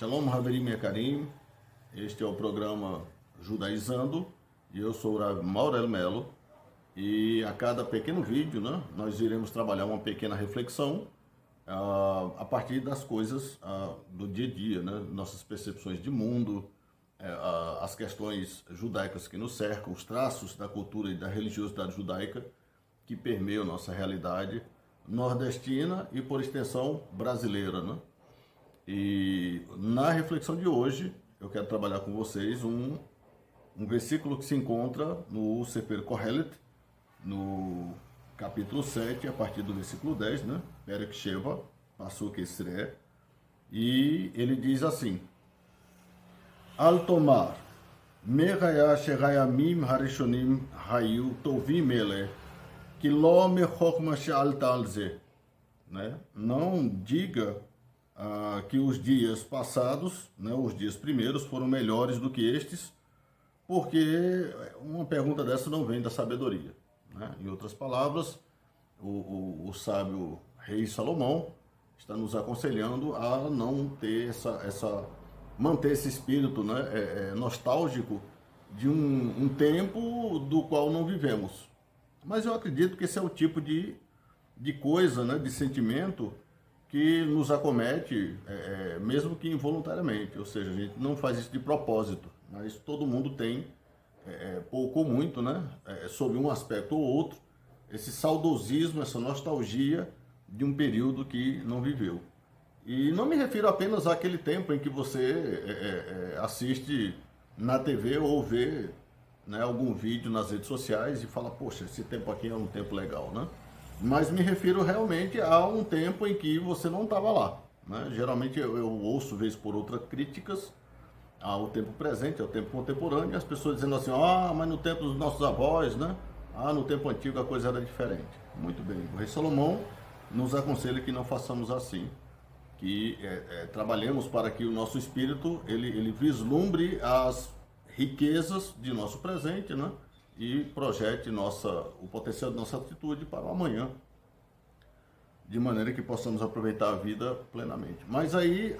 Shalom Haverim Ekarim, este é o programa Judaizando e eu sou o Rav Maurel Melo e a cada pequeno vídeo, né, nós iremos trabalhar uma pequena reflexão a partir das coisas do dia a dia, né, nossas percepções de mundo, as questões judaicas que nos cercam, os traços da cultura e da religiosidade judaica que permeiam nossa realidade nordestina e, por extensão, brasileira, né? E na reflexão de hoje, eu quero trabalhar com vocês um versículo que se encontra no Sefer Kohelet, no capítulo 7, a partir do versículo 10, né? Perek Sheva, Pasuk Esrei, e ele diz assim: Al tomar, meraya shehayamim harishonim hayu tovim ele, que lo mechokma she'alta al ze, né? Não diga que os dias passados, né, os dias primeiros, foram melhores do que estes, porque uma pergunta dessa não vem da sabedoria, né? Em outras palavras, o sábio rei Salomão está nos aconselhando a não ter manter esse espírito, né, nostálgico de um tempo do qual não vivemos. Mas eu acredito que esse é o tipo de coisa, né, de sentimento que nos acomete, mesmo que involuntariamente, ou seja, a gente não faz isso de propósito, mas todo mundo tem, pouco ou muito, né, sob um aspecto ou outro, esse saudosismo, essa nostalgia de um período que não viveu. E não me refiro apenas àquele tempo em que você assiste na TV ou vê, né, algum vídeo nas redes sociais e fala, poxa, esse tempo aqui é um tempo legal, né? Mas me refiro realmente a um tempo em que você não estava lá, né? Geralmente eu ouço, vez por outra, críticas ao tempo presente, ao tempo contemporâneo, e as pessoas dizendo assim, mas no tempo dos nossos avós, né? No tempo antigo a coisa era diferente. Muito bem, o rei Salomão nos aconselha que não façamos assim, que trabalhemos para que o nosso espírito, ele vislumbre as riquezas de nosso presente, né? E projete o potencial de nossa atitude para o amanhã, de maneira que possamos aproveitar a vida plenamente. Mas aí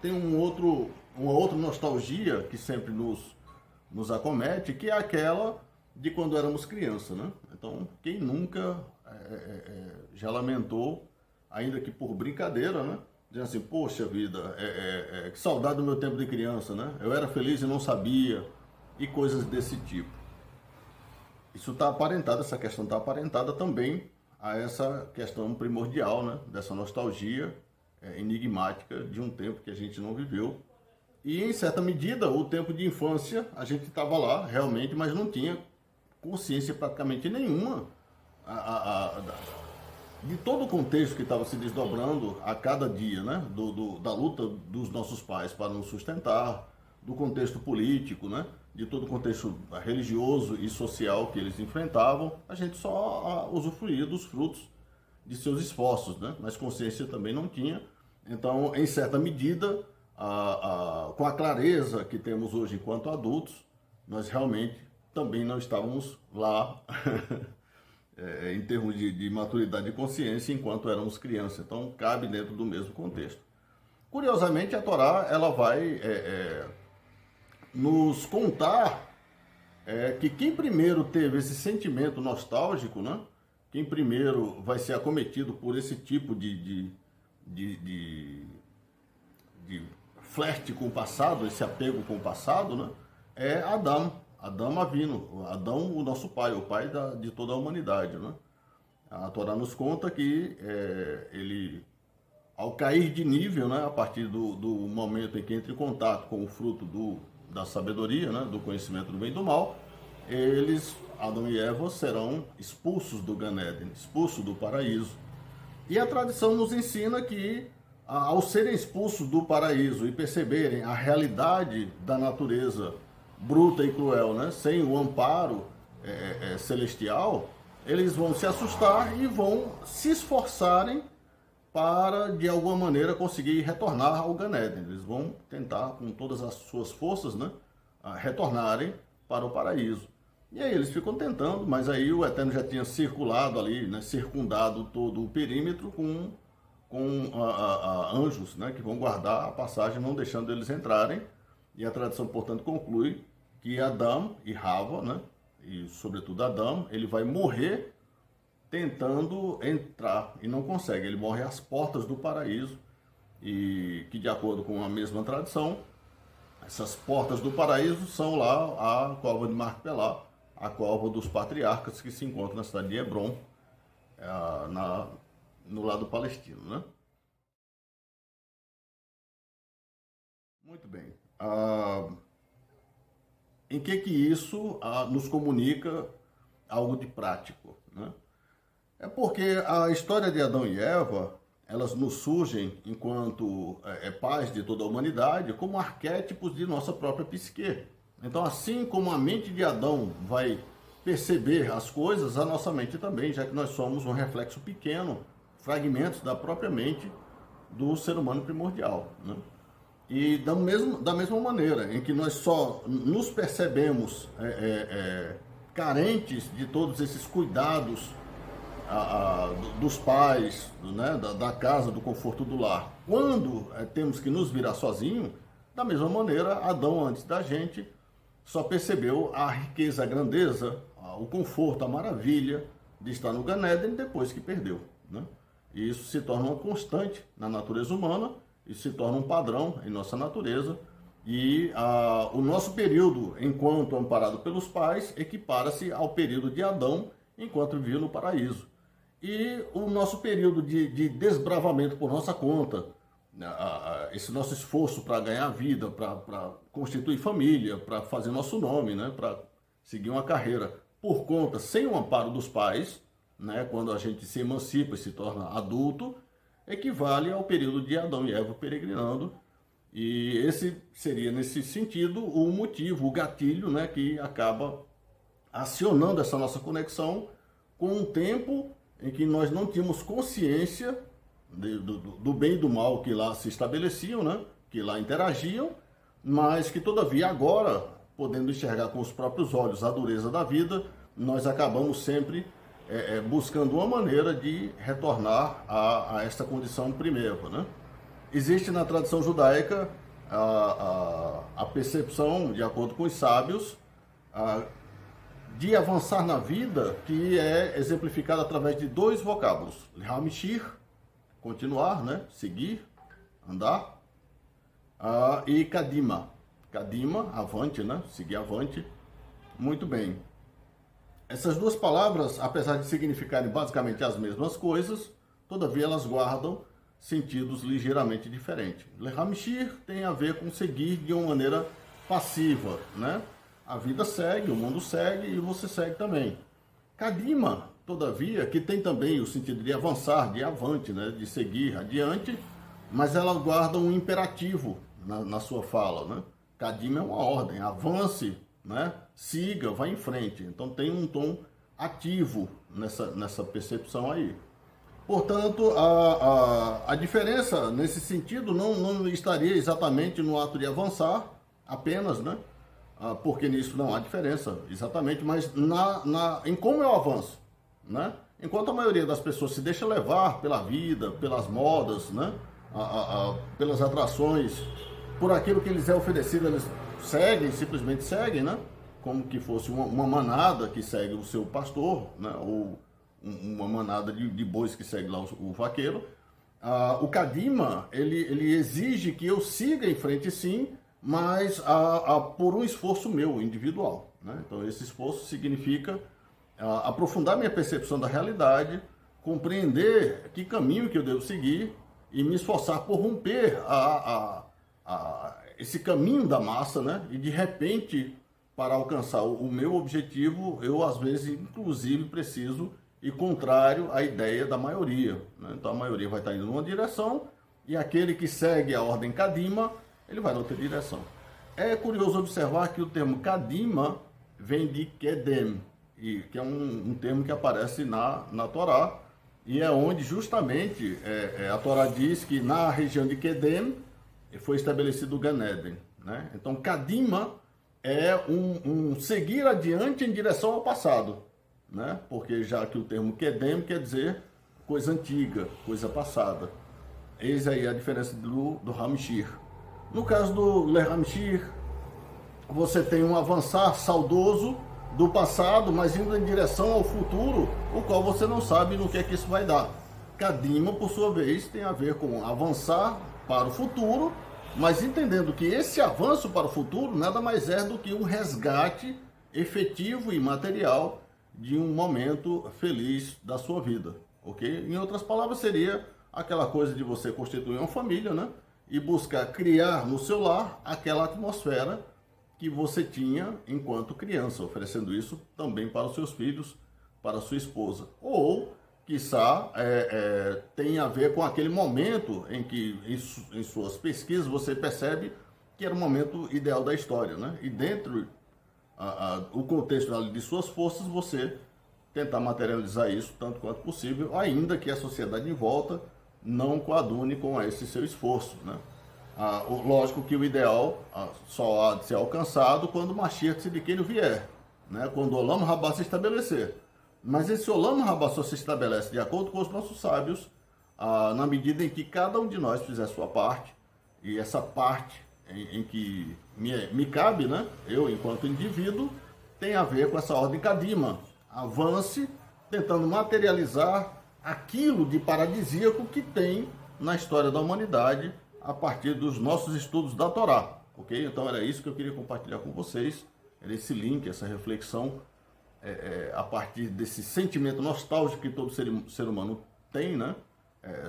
tem uma outra nostalgia que sempre nos acomete, que é aquela de quando éramos criança, né? Então, quem nunca já lamentou, ainda que por brincadeira, né? Dizendo assim, poxa vida, que saudade do meu tempo de criança, né? Eu era feliz e não sabia, e coisas desse tipo. Isso está aparentado, essa questão está aparentada também a essa questão primordial, né, dessa nostalgia enigmática de um tempo que a gente não viveu. E, em certa medida, o tempo de infância, a gente estava lá realmente, mas não tinha consciência praticamente nenhuma de todo o contexto que estava se desdobrando a cada dia, né, da luta dos nossos pais para nos sustentar, do contexto político, né, de todo o contexto religioso e social que eles enfrentavam. A gente só usufruía dos frutos de seus esforços, né? Mas consciência também não tinha. Então, em certa medida, com a clareza que temos hoje enquanto adultos, nós realmente também não estávamos lá em termos de maturidade e consciência enquanto éramos crianças. Então, cabe dentro do mesmo contexto. Curiosamente, a Torá ela vai nos contar que quem primeiro teve esse sentimento nostálgico, né? Quem primeiro vai ser acometido por esse tipo de flerte com o passado, esse apego com o passado, né? É Adão Avino, Adão, o nosso pai, o pai de toda a humanidade, né? A Torá nos conta que ele, ao cair de nível, né, a partir do momento em que entra em contato com o fruto da sabedoria, né, do conhecimento do bem e do mal, Adão e Eva, serão expulsos do Gan Eden, expulsos do paraíso. E a tradição nos ensina que, ao serem expulsos do paraíso e perceberem a realidade da natureza bruta e cruel, né, sem o amparo celestial, eles vão se assustar e vão se esforçarem para, de alguma maneira, conseguir retornar ao Gan Eden. Eles vão tentar, com todas as suas forças, né, retornarem para o paraíso. E aí eles ficam tentando, mas aí o Eterno já tinha circulado ali, né, circundado todo o perímetro com com anjos, né, que vão guardar a passagem, não deixando eles entrarem. E a tradição, portanto, conclui que Adão e Rava, né, e sobretudo Adão, ele vai morrer tentando entrar e não consegue. Ele morre às portas do paraíso, e que, de acordo com a mesma tradição, essas portas do paraíso são lá a cova de Macpelá, a cova dos patriarcas, que se encontra na cidade de Hebron, no lado palestino, né? Muito bem. Em que isso nos comunica algo de prático, né? É porque a história de Adão e Eva, elas nos surgem enquanto pais de toda a humanidade, como arquétipos de nossa própria psique. Então, assim como a mente de Adão vai perceber as coisas, a nossa mente também, já que nós somos um reflexo pequeno, fragmentos da própria mente do ser humano primordial, né? E da mesma maneira em que nós só nos percebemos carentes de todos esses cuidados dos pais, né, da casa, do conforto do lar, quando temos que nos virar sozinho, da mesma maneira, Adão, antes da gente, só percebeu a riqueza, a grandeza, o conforto, a maravilha de estar no Gan Eden depois que perdeu, né? E isso se torna uma constante na natureza humana, isso se torna um padrão em nossa natureza, e o nosso período, enquanto amparado pelos pais, equipara-se ao período de Adão, enquanto vivia no paraíso. E o nosso período de desbravamento por nossa conta, esse nosso esforço para ganhar vida, para constituir família, para fazer nosso nome, né, para seguir uma carreira por conta, sem o amparo dos pais, né, quando a gente se emancipa e se torna adulto, equivale ao período de Adão e Eva peregrinando. E esse seria, nesse sentido, o motivo, o gatilho, né, que acaba acionando essa nossa conexão com um tempo em que nós não tínhamos consciência do bem e do mal que lá se estabeleciam, né, que lá interagiam, mas que, todavia, agora, podendo enxergar com os próprios olhos a dureza da vida, nós acabamos sempre buscando uma maneira de retornar a esta condição primeira, né? Existe na tradição judaica a percepção, de acordo com os sábios, de avançar na vida, que é exemplificada através de dois vocábulos: Hamishir, continuar, né? Seguir, andar, e Kadima. Kadima, avante, né? Seguir avante. Muito bem. Essas duas palavras, apesar de significarem basicamente as mesmas coisas, todavia elas guardam sentidos ligeiramente diferentes. Lehamshir tem a ver com seguir de uma maneira passiva, né? A vida segue, o mundo segue e você segue também. Kadima, todavia, que tem também o sentido de avançar, de avante, né? De seguir adiante, mas ela guarda um imperativo na sua fala, né? Kadima é uma ordem, avance, né? Siga, vá em frente. Então tem um tom ativo nessa percepção aí. Portanto, a diferença nesse sentido não estaria exatamente no ato de avançar apenas, né? Porque nisso não há diferença exatamente, mas em como eu avanço, né? Enquanto a maioria das pessoas se deixa levar pela vida, pelas modas, né? Pelas atrações, por aquilo que lhes é oferecido, eles simplesmente seguem, né? Como que fosse uma manada que segue o seu pastor, né? Ou uma manada de bois que segue lá o vaqueiro. O Kadima, ele exige que eu siga em frente, sim, mas por um esforço meu, individual, né? Então esse esforço significa aprofundar minha percepção da realidade, compreender que caminho que eu devo seguir e me esforçar por romper esse caminho da massa, né? E de repente, para alcançar o meu objetivo, eu às vezes, inclusive, preciso ir contrário à ideia da maioria, né? Então a maioria vai estar indo numa direção e aquele que segue a ordem Kadima, ele vai em outra direção. É curioso observar que o termo Kadima vem de Kedem, que é um termo que aparece na Torá, e é onde justamente a Torá diz que na região de Kedem foi estabelecido o Gan Eden, né? Então Kadima é um seguir adiante em direção ao passado, né? Porque já que o termo Kedem quer dizer coisa antiga, coisa passada. Eis aí a diferença do Hamshir. No caso do Lehamshir, você tem um avançar saudoso do passado, mas indo em direção ao futuro, o qual você não sabe no que é que isso vai dar. Kadima, por sua vez, tem a ver com avançar para o futuro, mas entendendo que esse avanço para o futuro nada mais é do que um resgate efetivo e material de um momento feliz da sua vida, ok? Em outras palavras, seria aquela coisa de você constituir uma família, né? E buscar criar no seu lar aquela atmosfera que você tinha enquanto criança, oferecendo isso também para os seus filhos, para a sua esposa. Ou, quiçá, tem a ver com aquele momento em que, em suas pesquisas, você percebe que era o momento ideal da história, né? E dentro o contexto de suas forças, você tentar materializar isso tanto quanto possível, ainda que a sociedade em volta não coadune com esse seu esforço, né? Lógico que o ideal só há de ser alcançado quando o Mashiach Tzidkenu vier, né? Quando o Olam Rabá se estabelecer. Mas esse Olam Rabá só se estabelece de acordo com os nossos sábios, na medida em que cada um de nós fizer a sua parte, e essa parte em que me cabe, né? Eu, enquanto indivíduo, tem a ver com essa ordem Kadima. Avance, tentando materializar aquilo de paradisíaco que tem na história da humanidade a partir dos nossos estudos da Torá, ok? Então era isso que eu queria compartilhar com vocês, era esse link, essa reflexão a partir desse sentimento nostálgico que todo ser humano tem, né?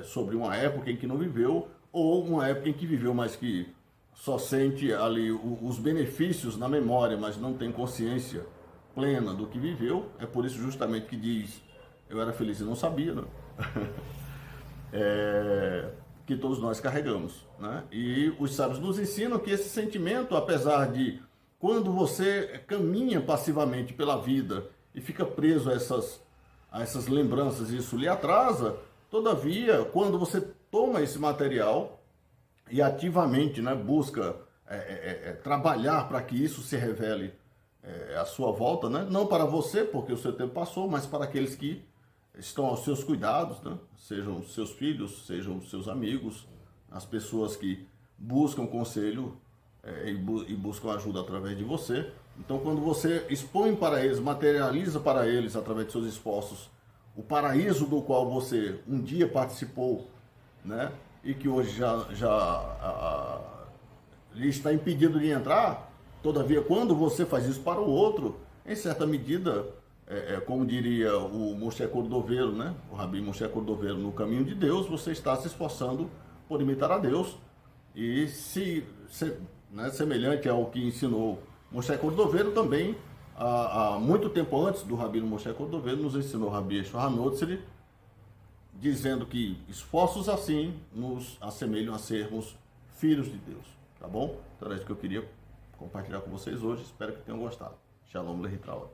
Sobre uma época em que não viveu, ou uma época em que viveu, mas que só sente ali os benefícios na memória, mas não tem consciência plena do que viveu. É por isso justamente que diz, eu era feliz e não sabia, né? Que todos nós carregamos, né? E os sábios nos ensinam que esse sentimento, apesar de quando você caminha passivamente pela vida e fica preso a essas lembranças, isso lhe atrasa, todavia, quando você toma esse material e ativamente, né, busca trabalhar para que isso se revele à sua volta, né? Não para você, porque o seu tempo passou, mas para aqueles que estão aos seus cuidados, né? Sejam seus filhos, sejam seus amigos, as pessoas que buscam conselho e buscam ajuda através de você. Então, quando você expõe para eles, materializa para eles, através de seus esforços, o paraíso do qual você um dia participou, né? E que hoje já lhe está impedido de entrar, todavia, quando você faz isso para o outro, em certa medida, como diria o Moshe Cordoveiro, né? O Rabi Moshe Cordoveiro, no caminho de Deus, você está se esforçando por imitar a Deus. E né, semelhante ao que ensinou Moshe Cordoveiro, também, há muito tempo antes do Rabino Moshe Cordoveiro, nos ensinou Rabi Yeshua Hanotzri, dizendo que esforços assim nos assemelham a sermos filhos de Deus. Tá bom? Então era isso que eu queria compartilhar com vocês hoje. Espero que tenham gostado. Shalom Lehitraot.